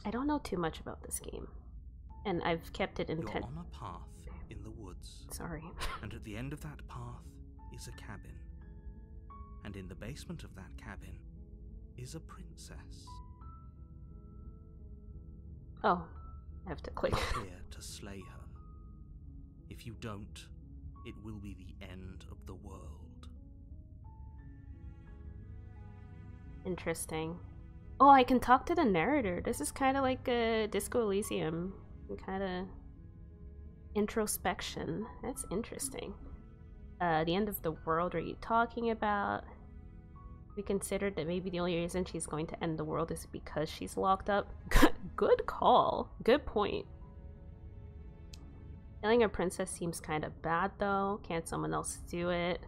I don't know too much about this game. And I've kept it in You're on a path in the woods. Sorry. And at the end of that path is a cabin. And in the basement of that cabin is a princess. Oh, I have to click. You're here to slay her. If you don't, it will be the end of the world. Interesting. Oh, I can talk to the narrator. This is kind of like a Disco Elysium. Kind of introspection. That's interesting. The end of the world are you talking about? We considered that maybe the only reason she's going to end the world is because she's locked up. Good call. Good point. Killing a princess seems kind of bad though. Can't someone else do it?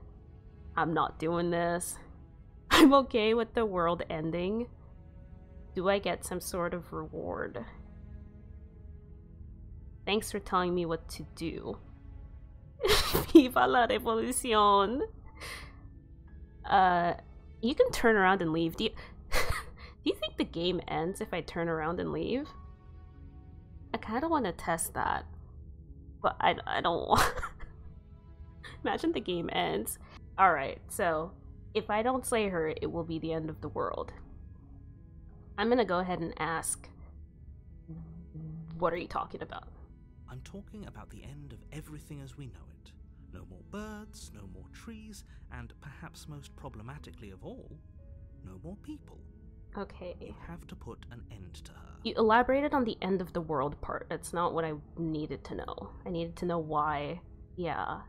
I'm not doing this. I'm okay with the world ending. Do I get some sort of reward? Thanks for telling me what to do. Viva la revolución! You can turn around and leave. Do you think the game ends if I turn around and leave? I kind of want to test that. But I don't want... Imagine the game ends. Alright, so if I don't slay her, it will be the end of the world. I'm gonna go ahead and ask, what are you talking about? I'm talking about the end of everything as we know it. No more birds, no more trees, and perhaps most problematically of all, no more people. Okay. You have to put an end to her. You elaborated on the end of the world part. That's not what I needed to know. I needed to know why. Yeah.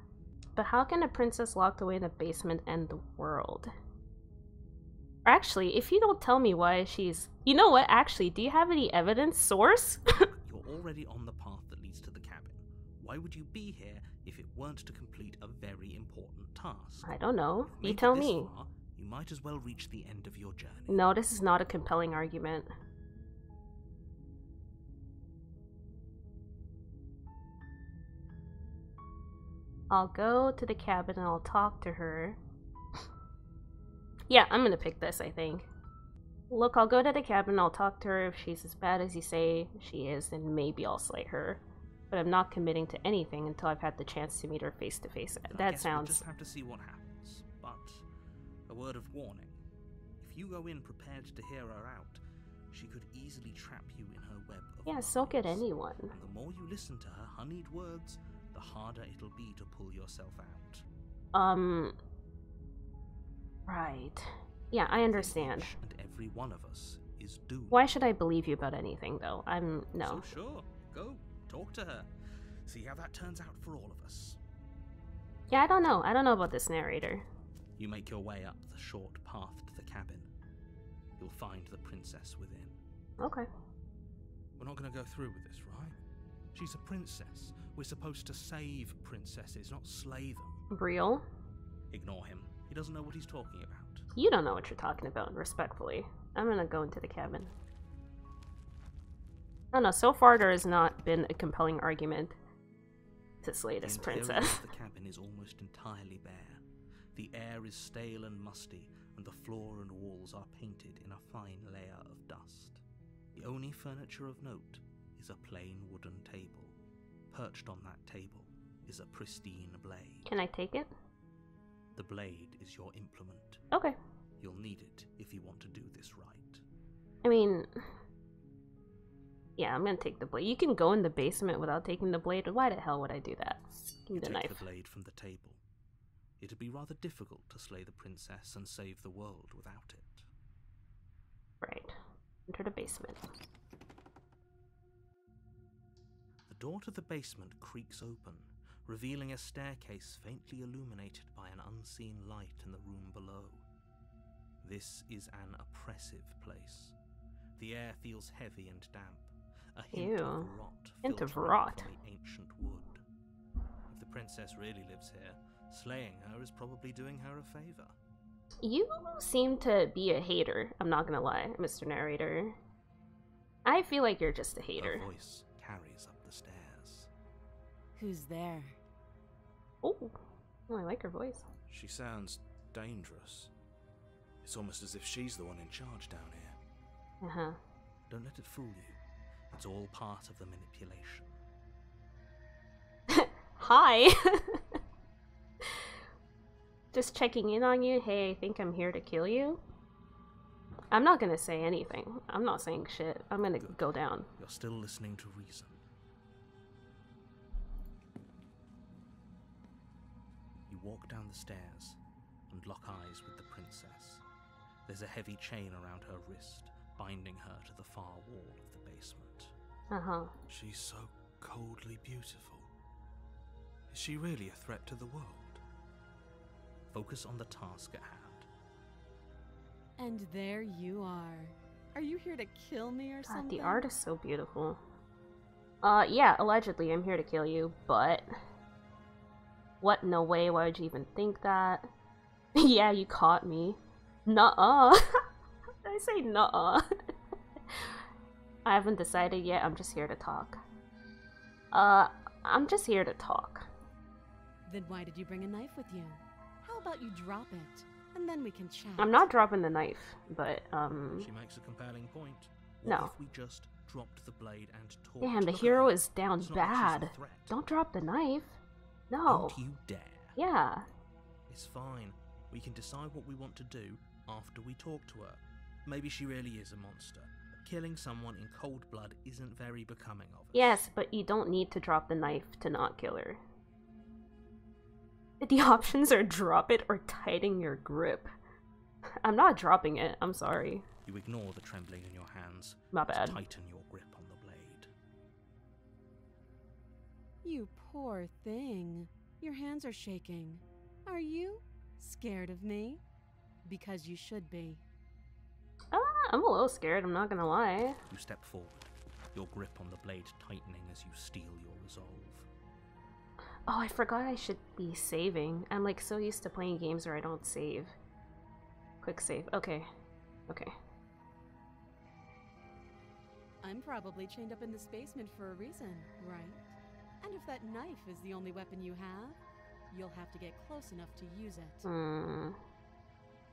But how can a princess locked away in the basement end the world? Actually, if you don't tell me why she's... You know what? Actually, do you have any evidence? Source? You're already on the path that leads to the cabin. Why would you be here if it weren't to complete a very important task? I don't know. You've You made tell it this me. far, you might as well reach the end of your journey. No, this is not a compelling argument. I'll go to the cabin and I'll talk to her. Yeah, I'm gonna pick this, I think. Look, I'll go to the cabin and I'll talk to her. If she's as bad as you say she is, then maybe I'll slay her. But I'm not committing to anything until I've had the chance to meet her face to face. That sounds... We'll just have to see what happens. But a word of warning. If you go in prepared to hear her out, she could easily trap you in her web of Yeah, so could lies. anyone. And the more you listen to her honeyed words, the harder it'll be to pull yourself out. Right. Yeah, I understand. Each and every one of us is doomed. Why should I believe you about anything, though? No. So sure, go, talk to her. See how that turns out for all of us. Yeah, I don't know. I don't know about this narrator. You make your way up the short path to the cabin. You'll find the princess within. Okay. We're not going to go through with this, right? She's a princess. We're supposed to save princesses, not slay them. Real? Ignore him. He doesn't know what he's talking about. You don't know what you're talking about, respectfully. I'm gonna go into the cabin. I don't know, so far there has not been a compelling argument to slay this princess. The interior of the cabin is almost entirely bare. The air is stale and musty, and the floor and walls are painted in a fine layer of dust. The only furniture of note is a plain wooden table. Perched on that table is a pristine blade. Can I take it? The blade is your implement. Okay. You'll need it if you want to do this right. I mean... Yeah, I'm gonna take the blade. You can go in the basement without taking the blade. Why the hell would I do that? Give me the knife. Take the blade from the table. It'd be rather difficult to slay the princess and save the world without it. Right. Enter the basement. The door to the basement creaks open, revealing a staircase faintly illuminated by an unseen light in the room below. This is an oppressive place. The air feels heavy and damp. A hint of rot filtering from the ancient wood. If the princess really lives here, slaying her is probably doing her a favor. You seem to be a hater, I'm not gonna lie, Mr. Narrator. I feel like you're just a hater. Her voice carries up the stairs. Who's there? Oh, I like her voice. She sounds dangerous. It's almost as if she's the one in charge down here. Uh-huh. Don't let it fool you. It's all part of the manipulation. Hi! Just checking in on you. Hey, I think I'm here to kill you. I'm not gonna say anything. I'm not saying shit. I'm gonna go down. You're still listening to reason. You walk down the stairs and lock eyes with the princess. There's a heavy chain around her wrist, binding her to the far wall of the basement. Uh-huh. She's so coldly beautiful. Is she really a threat to the world? Focus on the task at hand. And there you are. Are you here to kill me or God, something? the art is so beautiful. Yeah, allegedly I'm here to kill you, but... What? No way, why would you even think that? Yeah, you caught me. Nuh-uh. Did I say nuh-uh? I haven't decided yet, I'm just here to talk. I'm just here to talk. Then why did you bring a knife with you? How about you drop it, and then we can chat? I'm not dropping the knife, but, She makes a compelling point. No. What if we just dropped the blade and talked? Damn, the Look at hero her. is down It's not like she's a bad. threat. Don't drop the knife. No. Don't you dare. Yeah. It's fine. We can decide what we want to do after we talk to her. Maybe she really is a monster. But killing someone in cold blood isn't very becoming of us. Yes, but you don't need to drop the knife to not kill her. The options are drop it or tighten your grip. I'm not dropping it, I'm sorry. You ignore the trembling in your hands. My and bad. Tighten your grip on the blade. You poor thing. Your hands are shaking. Are you scared of me? Because you should be. I'm a little scared, I'm not gonna lie. You step forward, your grip on the blade tightening as you steel your resolve. Oh, I forgot I should be saving. I'm like so used to playing games where I don't save. Quick save. Okay. Okay. I'm probably chained up in this basement for a reason, right? And if that knife is the only weapon you have, you'll have to get close enough to use it.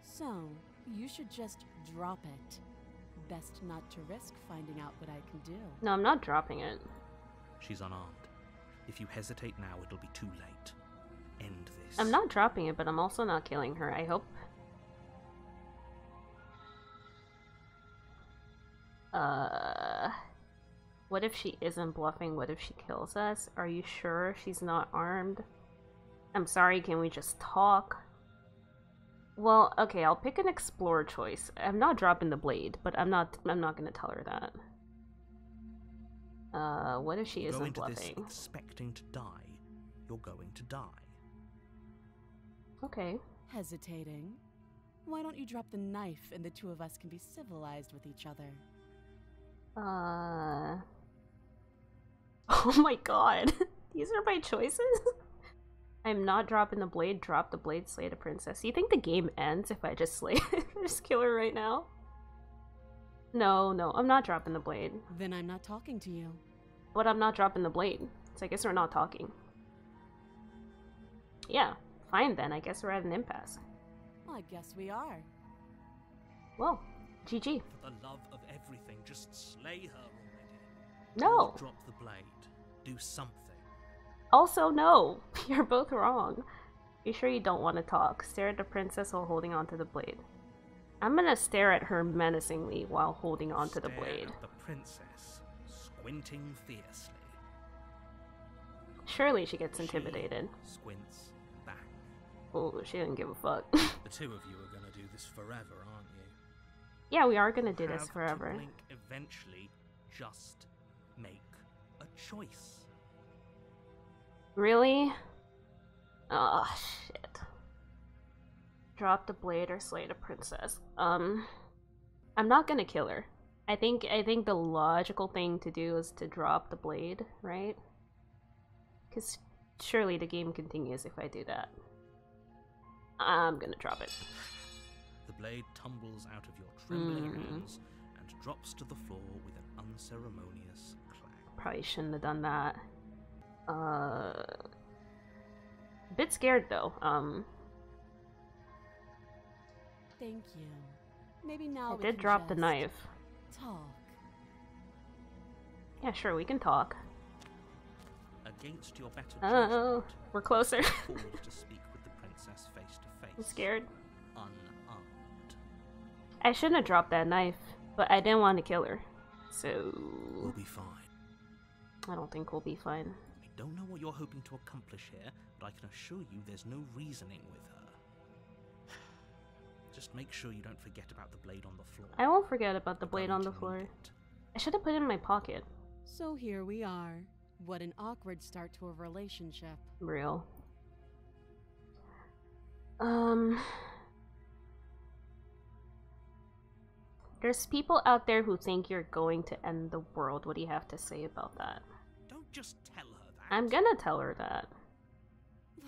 So, you should just drop it. Best not to risk finding out what I can do. No, I'm not dropping it. She's unarmed. If you hesitate now, it'll be too late. End this. I'm not dropping it, but I'm also not killing her, I hope. What if she isn't bluffing? What if she kills us? Are you sure she's not armed? I'm sorry, can we just talk? Well, okay, I'll pick an explore choice. I'm not dropping the blade, but I'm not gonna tell her that. What if she Go isn't into bluffing? this expecting to die. You're going to die. Okay. Hesitating? Why don't you drop the knife and the two of us can be civilized with each other? Oh my god. These are my choices? I'm not dropping the blade, drop the blade, slay the princess. You think the game ends if I just slay just kill her right now? No, no, I'm not dropping the blade. Then I'm not talking to you. But I'm not dropping the blade. So I guess we're not talking. Yeah, fine then. I guess we're at an impasse. I guess we are. Well, GG. For the love of everything, just slay her already. No. Or drop the blade. Do something. Also, no. You're both wrong. You sure you don't want to talk? Stare at the princess while holding onto the blade. I'm gonna stare at her menacingly while holding onto the Stare blade. at the princess, squinting fiercely. Surely she gets intimidated. She squints back. Oh, she didn't give a fuck. The two of you are gonna do this forever, aren't you? Yeah, we are gonna do this Have to forever. blink eventually. Just make a choice. Really? Oh, shit. Drop the blade or slay the princess. I'm not gonna kill her. I think the logical thing to do is to drop the blade, right? Because surely the game continues if I do that. I'm gonna drop it. The blade tumbles out of your trembling hands and drops to the floor with an unceremonious clang. Probably shouldn't have done that. A bit scared though. Thank you. Maybe now I we did can drop the just knife. talk. Yeah, sure, we can talk. Against your better Oh, judgment, we're closer. called to speak with the princess face to face. I'm scared. Unarmed. I shouldn't have dropped that knife, but I didn't want to kill her. So... We'll be fine. I don't think we'll be fine. I don't know what you're hoping to accomplish here, but I can assure you there's no reasoning with her. Just make sure you don't forget about the blade on the floor. I won't forget about the You're blade going on the to floor. need it. I should have put it in my pocket. So here we are. What an awkward start to a relationship. Real. There's people out there who think you're going to end the world. What do you have to say about that? Don't just tell her that. I'm gonna tell her that.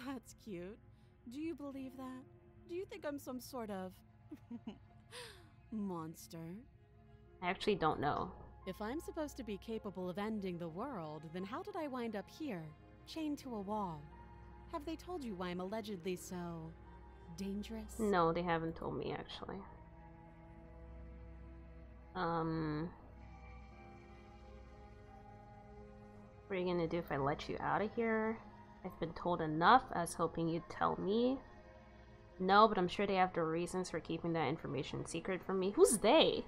That's cute. Do you believe that? Do you think I'm some sort of monster? I actually don't know. If I'm supposed to be capable of ending the world, then how did I wind up here, chained to a wall? Have they told you why I'm allegedly so dangerous? No, they haven't told me actually. What are you gonna do if I let you out of here? I've been told enough. I was hoping you'd tell me. No, but I'm sure they have their reasons for keeping that information secret from me. Who's they?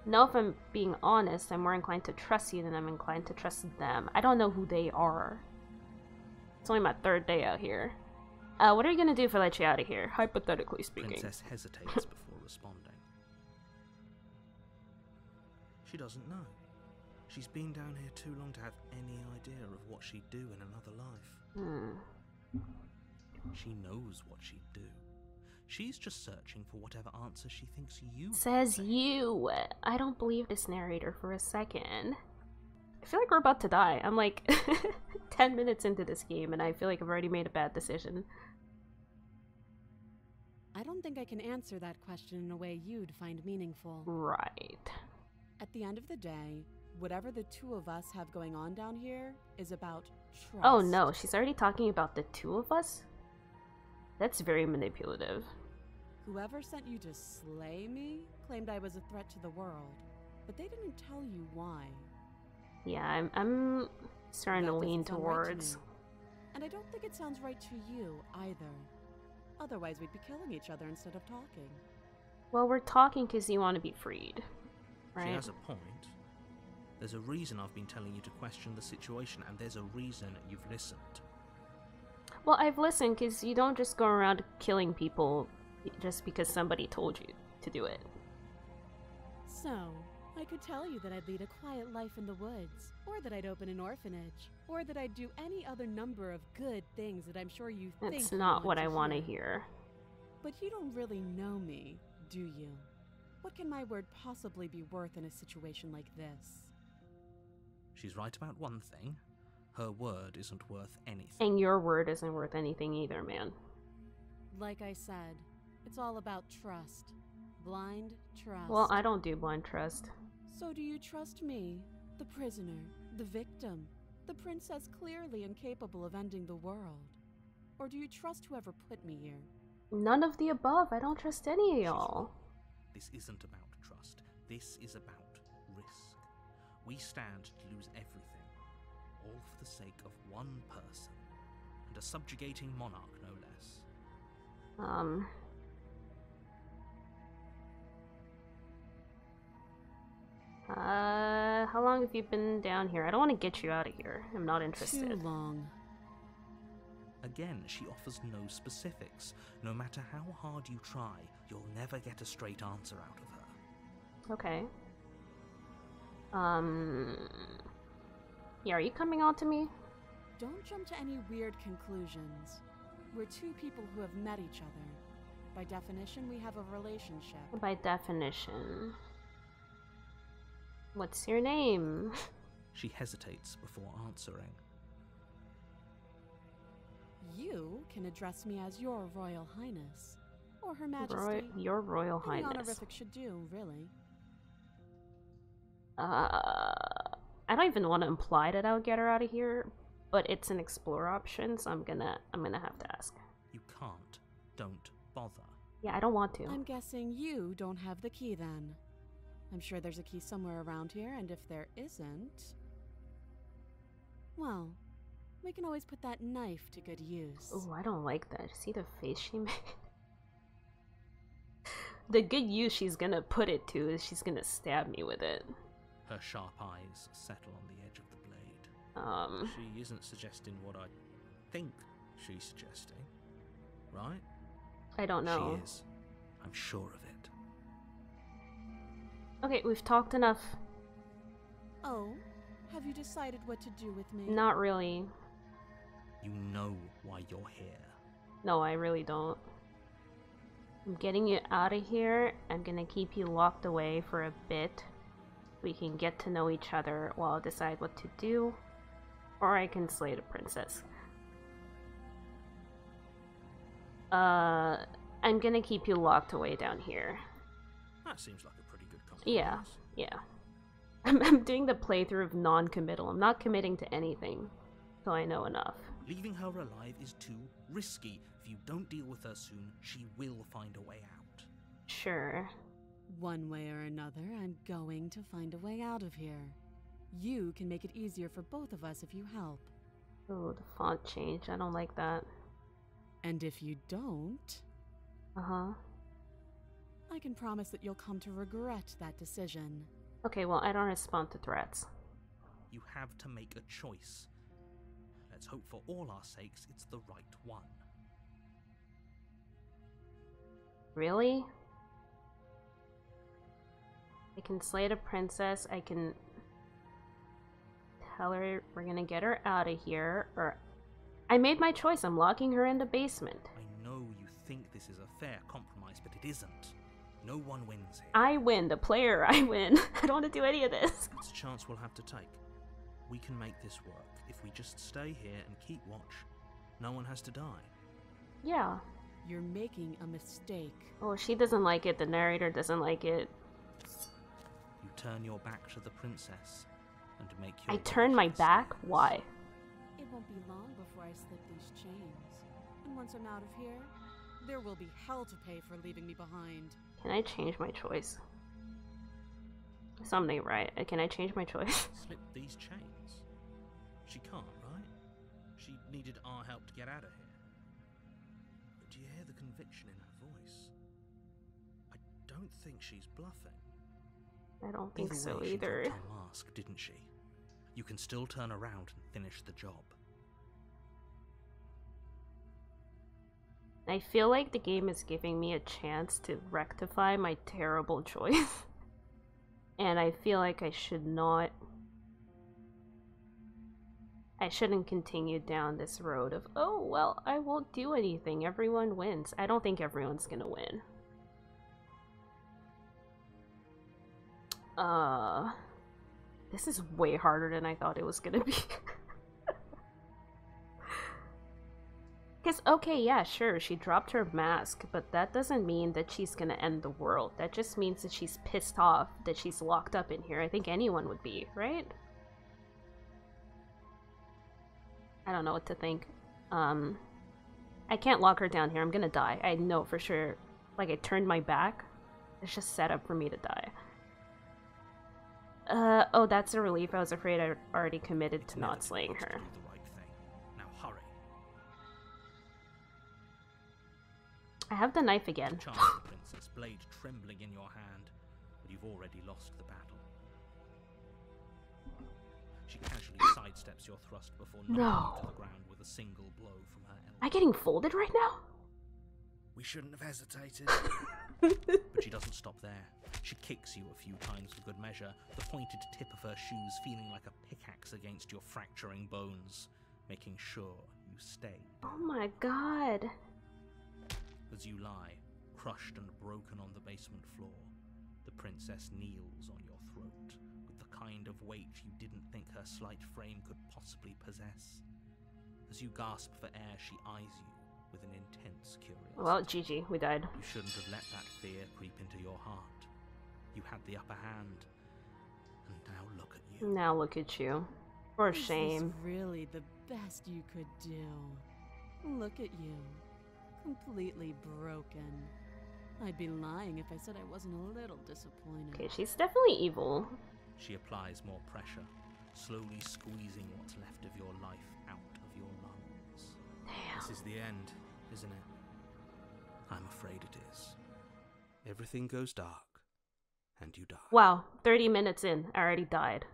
No, if I'm being honest, I'm more inclined to trust you than I'm inclined to trust them. I don't know who they are. It's only my third day out here. What are you gonna do if I let you out of here? Hypothetically speaking. Princess hesitates before responding. She doesn't know. She's been down here too long to have any idea of what she'd do in another life. She knows what she'd do. She's just searching for whatever answer she thinks you Says you. I don't believe this narrator for a second. I feel like we're about to die. I'm like 10 minutes into this game and I feel like I've already made a bad decision. I don't think I can answer that question in a way you'd find meaningful. Right. At the end of the day, whatever the two of us have going on down here is about trust. Oh no, she's already talking about the two of us? That's very manipulative. Whoever sent you to slay me claimed I was a threat to the world, but they didn't tell you why. Yeah, I'm starting That to lean doesn't sound right to towards. me. And I don't think it sounds right to you either. Otherwise, we'd be killing each other instead of talking. Well, we're talking because you want to be freed, She right? has a point. There's a reason I've been telling you to question the situation, and there's a reason you've listened. Well, I've listened because you don't just go around killing people just because somebody told you to do it. So, I could tell you that I'd lead a quiet life in the woods, or that I'd open an orphanage, or that I'd do any other number of good things that I'm sure you think That's you not what I want want to to hear. hear. But you don't really know me, do you? What can my word possibly be worth in a situation like this? She's right about one thing. Her word isn't worth anything. And your word isn't worth anything either, man. Like I said, it's all about trust. Blind trust. Well, I don't do blind trust. So do you trust me, the prisoner, the victim, the princess clearly incapable of ending the world? Or do you trust whoever put me here? None of the above. I don't trust any of y'all. This isn't about trust. This is about risk. We stand to lose everything, all for the sake of one person, and a subjugating monarch, no less. How long have you been down here? I don't want to get you out of here. I'm not interested. Too long. Again, she offers no specifics. No matter how hard you try, you'll never get a straight answer out of her. Okay. Yeah, are you coming on to me? Don't jump to any weird conclusions. We're two people who have met each other. By definition, we have a relationship. By definition. What's your name? She hesitates before answering. You can address me as your Royal Highness. Or Her Majesty. Your Royal Any Highness. honorific should do, really. I don't even want to imply that I'll get her out of here, but it's an explore option, so I'm gonna have to ask. You can't. Don't bother. Yeah, I don't want to. I'm guessing you don't have the key then. I'm sure there's a key somewhere around here, and if there isn't, Well, we can always put that knife to good use. Oh, I don't like that. See the face she made? The good use she's gonna put it to is she's gonna stab me with it. Her sharp eyes settle on the edge of the blade. She isn't suggesting what I think she's suggesting, right? I don't know. She is. I'm sure of it. Okay, we've talked enough. Oh, have you decided what to do with me? Not really. You know why you're here. No, I really don't. I'm getting you out of here. I'm gonna keep you locked away for a bit. We can get to know each other while I decide what to do. Or I can slay the princess. I'm gonna keep you locked away down here. That seems like a pretty good compromise. Yeah. I'm doing the playthrough of non-committal. I'm not committing to anything. So I know enough. Leaving her alive is too risky. If you don't deal with her soon, she will find a way out. Sure. One way or another, I'm going to find a way out of here. You can make it easier for both of us if you help. Oh, the font change. I don't like that. And if you don't... Uh-huh. I can promise that you'll come to regret that decision. Okay, well, I don't respond to threats. You have to make a choice. Let's hope for all our sakes it's the right one. Really? I can slay the princess, I can tell her we're gonna get her out of here, or... I made my choice, I'm locking her in the basement. I know you think this is a fair compromise, but it isn't. No one wins here. I win, the player, I win. I don't want to do any of this. It's a chance we'll have to take. We can make this work. If we just stay here and keep watch, no one has to die. Yeah. You're making a mistake. Oh, she doesn't like it, the narrator doesn't like it. You turn your back to the princess and make your... I turn my back? Why? It won't be long before I slip these chains. And once I'm out of here, there will be hell to pay for leaving me behind. Can I change my choice? Something right. Can I change my choice? Slip these chains? She can't, right? She needed our help to get out of here. But do you hear the conviction in her voice? I don't think she's bluffing. I don't think so She either. dropped her mask, didn't she? You can still turn around and finish the job. I feel like the game is giving me a chance to rectify my terrible choice. And I feel like I should not... I shouldn't continue down this road of, oh, well, I won't do anything. Everyone wins. I don't think everyone's gonna win. This is way harder than I thought it was gonna be. Because, okay, yeah, sure, she dropped her mask, but that doesn't mean that she's gonna end the world. That just means that she's pissed off that she's locked up in here. I think anyone would be, right? I don't know what to think. I can't lock her down here. I'm gonna die. I know for sure. Like, I turned my back. It's just set up for me to die. Oh, that's a relief. I was afraid I already committed to not slaying her. Do the right thing. Now hurry. I have the knife again. Chance, princess, blade trembling in your hand, but you've already lost the battle. She casually sidesteps your thrust before knocking you to the ground with a single blow from her elbow. Am I getting folded right now? We shouldn't have hesitated. But she doesn't stop there. She kicks you a few times for good measure, the pointed tip of her shoes feeling like a pickaxe against your fracturing bones, making sure you stay. Oh my god. As you lie, crushed and broken on the basement floor, the princess kneels on your throat with the kind of weight you didn't think her slight frame could possibly possess. As you gasp for air, she eyes you with an intense curiosity. Well, GG, we died. You shouldn't have let that fear creep into your heart. You had the upper hand, and now look at you. Now look at you. For Is shame. this really the best you could do? Look at you. Completely broken. I'd be lying if I said I wasn't a little disappointed. Okay, she's definitely evil. She applies more pressure, slowly squeezing what's left of your life out of your lungs. Damn. This is the end, isn't it? I'm afraid it is. Everything goes dark, and you die. Wow, 30 minutes in, I already died.